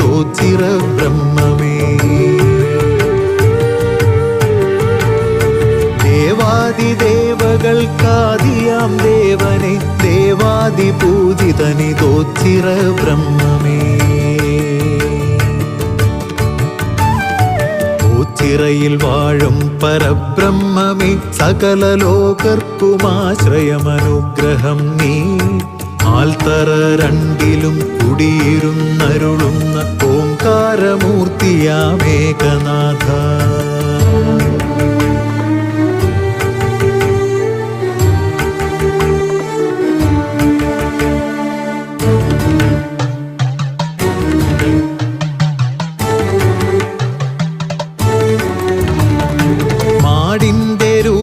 പൂജിതനിതോച്ചിര ബ്രഹ്മമേ. ദേവാദിദേവകൾക്കാദിയാം ദേവനെ ദേവാദി പൂജിതനിതോച്ചിര ബ്രഹ്മമേ. ചിറയിൽ വാഴും പരബ്രഹ്മമേ സകല ലോകർക്കുമാശ്രയമനുഗ്രഹം നീ. ആൽത്തറ രണ്ടിലും കുടിയിരുന്നരുളുന്ന ഓംകാരമൂർത്തിയാമേകനാഥ.